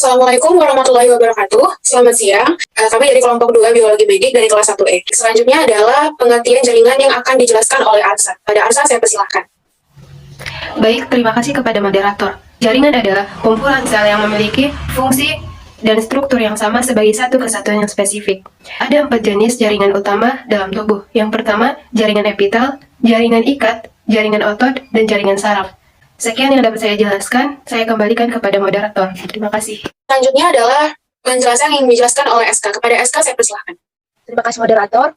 Assalamualaikum warahmatullahi wabarakatuh. Selamat siang. Kami dari kelompok 2 Biologi Medik dari kelas 1E. Selanjutnya adalah pengertian jaringan yang akan dijelaskan oleh Arsa. Pada Arsa, saya persilahkan. Baik, terima kasih kepada moderator. Jaringan adalah kumpulan sel yang memiliki fungsi dan struktur yang sama sebagai satu kesatuan yang spesifik. Ada 4 jenis jaringan utama dalam tubuh. Yang pertama, jaringan epitel, jaringan ikat, jaringan otot, dan jaringan saraf. Sekian yang dapat saya jelaskan, saya kembalikan kepada moderator. Terima kasih. Selanjutnya adalah penjelasan yang dijelaskan oleh SK. Kepada SK, saya persilahkan. Terima kasih moderator.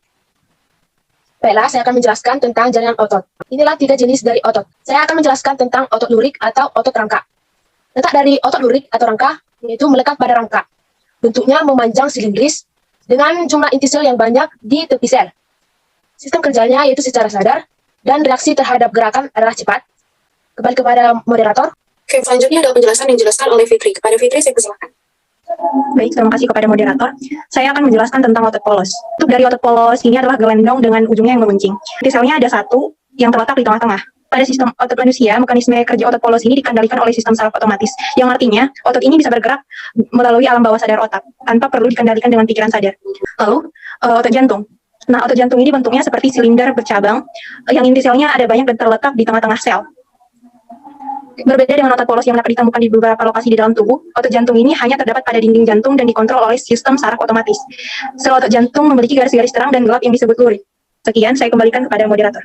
Baiklah, saya akan menjelaskan tentang jaringan otot. Inilah 3 jenis dari otot. Saya akan menjelaskan tentang otot lurik atau otot rangka. Letak dari otot lurik atau rangka yaitu melekat pada rangka. Bentuknya memanjang silindris dengan jumlah inti sel yang banyak di tepi sel. Sistem kerjanya yaitu secara sadar dan reaksi terhadap gerakan adalah cepat. Kembali kepada moderator. Oke, selanjutnya adalah penjelasan yang dijelaskan oleh Fitri. Kepada Fitri, saya persilahkan. Baik, terima kasih kepada moderator. Saya akan menjelaskan tentang otot polos. Untuk dari otot polos ini adalah gelendong dengan ujungnya yang meruncing. Inti selnya ada satu yang terletak di tengah-tengah. Pada sistem otot manusia, mekanisme kerja otot polos ini dikendalikan oleh sistem saraf otomatis, yang artinya otot ini bisa bergerak melalui alam bawah sadar otak, tanpa perlu dikendalikan dengan pikiran sadar. Lalu, otot jantung. Nah, otot jantung ini bentuknya seperti silinder bercabang, yang inti selnya ada banyak dan terletak di tengah-tengah sel. Berbeda dengan otot polos yang dapat ditemukan di beberapa lokasi di dalam tubuh, otot jantung ini hanya terdapat pada dinding jantung dan dikontrol oleh sistem saraf otomatis. Sel otot jantung memiliki garis-garis terang dan gelap yang disebut lurid. Sekian, saya kembalikan kepada moderator.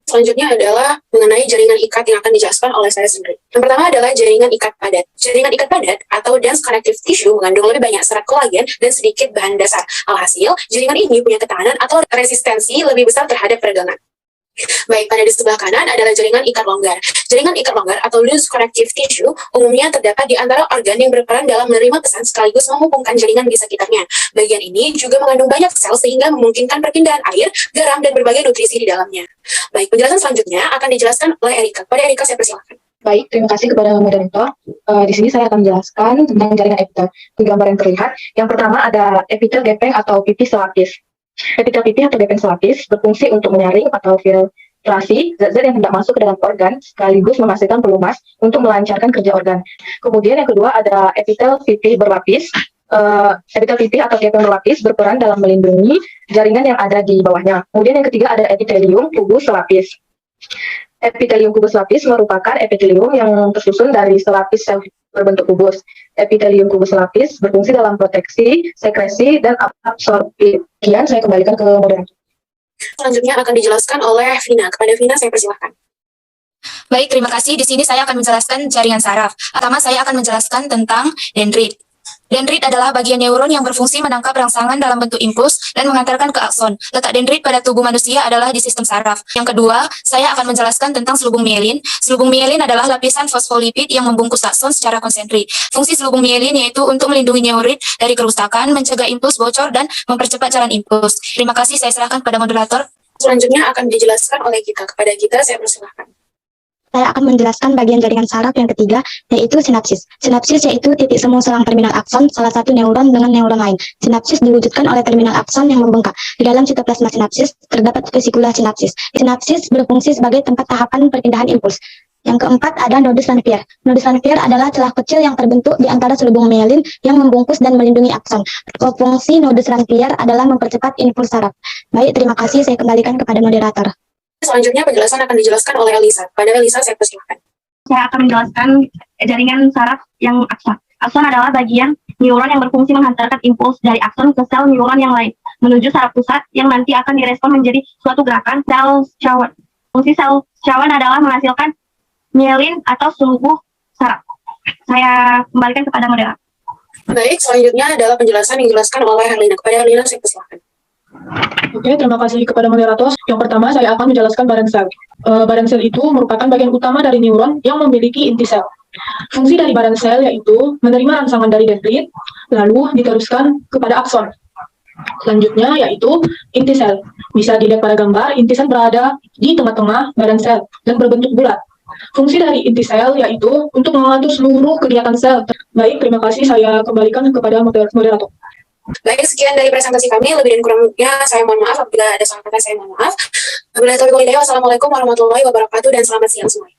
Selanjutnya adalah mengenai jaringan ikat yang akan dijelaskan oleh saya sendiri. Yang pertama adalah jaringan ikat padat. Jaringan ikat padat atau dense connective tissue mengandung lebih banyak serat kolagen dan sedikit bahan dasar. Alhasil, jaringan ini punya ketahanan atau resistensi lebih besar terhadap peregangan. Baik, pada di sebelah kanan adalah jaringan ikat longgar. Jaringan ikat longgar atau loose connective tissue umumnya terdapat di antara organ yang berperan dalam menerima pesan sekaligus menghubungkan jaringan di sekitarnya. Bagian ini juga mengandung banyak sel sehingga memungkinkan perpindahan air, garam, dan berbagai nutrisi di dalamnya. Baik, penjelasan selanjutnya akan dijelaskan oleh Erika. Pada Erika, saya persilahkan. Baik, terima kasih kepada moderator. Di sini saya akan menjelaskan tentang jaringan epitel. Di gambar yang terlihat, yang pertama ada epitel gepeng atau pipih selapis. Epitel pipih atau gepeng selapis berfungsi untuk menyaring atau filtrasi zat-zat yang hendak masuk ke dalam organ sekaligus menghasilkan pelumas untuk melancarkan kerja organ. Kemudian yang kedua ada epitel pipih berlapis. Epitel pipih atau gepeng berlapis berperan dalam melindungi jaringan yang ada di bawahnya. Kemudian yang ketiga ada epitelium kubus selapis. Epitelium kubus lapis merupakan epitelium yang tersusun dari selapis sel berbentuk kubus. Epitelium kubus lapis berfungsi dalam proteksi, sekresi, dan absorpsi. Sekian, saya kembalikan ke moderator. Selanjutnya akan dijelaskan oleh Vina. Kepada Vina, saya persilahkan. Baik, terima kasih. Di sini saya akan menjelaskan jaringan saraf. Pertama, saya akan menjelaskan tentang dendrit. Dendrit adalah bagian neuron yang berfungsi menangkap rangsangan dalam bentuk impuls dan mengantarkan ke akson. Letak dendrit pada tubuh manusia adalah di sistem saraf. Yang kedua, saya akan menjelaskan tentang selubung mielin. Selubung mielin adalah lapisan fosfolipid yang membungkus akson secara konsentrik. Fungsi selubung mielin yaitu untuk melindungi neurit dari kerusakan, mencegah impuls bocor, dan mempercepat jalan impuls. Terima kasih, saya serahkan kepada moderator. Selanjutnya akan dijelaskan oleh kita. Kepada kita, saya persilahkan. Saya akan menjelaskan bagian jaringan saraf yang ketiga, yaitu sinapsis. Sinapsis yaitu titik semu selang terminal akson, salah satu neuron dengan neuron lain. Sinapsis diwujudkan oleh terminal akson yang membengkak. Di dalam sitoplasma sinapsis, terdapat vesikula sinapsis. Sinapsis berfungsi sebagai tempat tahapan perpindahan impuls. Yang keempat ada nodus Lanvier. Nodus Lanvier adalah celah kecil yang terbentuk di antara selubung mielin yang membungkus dan melindungi akson. Fungsi nodus Lanvier adalah mempercepat impuls saraf. Baik, terima kasih. Saya kembalikan kepada moderator. Selanjutnya penjelasan akan dijelaskan oleh Elisa. Pada Elisa, saya persilahkan. Saya akan menjelaskan jaringan saraf yang akson. Akson adalah bagian neuron yang berfungsi menghantarkan impuls dari akson ke sel neuron yang lain menuju saraf pusat yang nanti akan direspon menjadi suatu gerakan sel Schwann. Fungsi sel Schwann adalah menghasilkan mielin atau selubung saraf. Saya kembalikan kepada moderator. Baik, selanjutnya adalah penjelasan yang dijelaskan oleh Herlina. Kepada Herlina, saya persilahkan. Oke, terima kasih kepada moderator. Yang pertama, saya akan menjelaskan badan sel. Badan sel itu merupakan bagian utama dari neuron yang memiliki inti sel. Fungsi dari badan sel yaitu menerima rangsangan dari dendrit, lalu diteruskan kepada akson. Selanjutnya yaitu inti sel. Bisa dilihat pada gambar, inti sel berada di tengah-tengah badan sel dan berbentuk bulat. Fungsi dari inti sel yaitu untuk mengatur seluruh kegiatan sel. Baik, terima kasih. Saya kembalikan kepada moderator. Baik, sekian dari presentasi kami. Lebih dan kurangnya saya mohon maaf. Apabila ada salah kata, saya mohon maaf. Wabillahi taufiq wal hidayah. Wassalamualaikum warahmatullahi wabarakatuh dan selamat siang semuanya.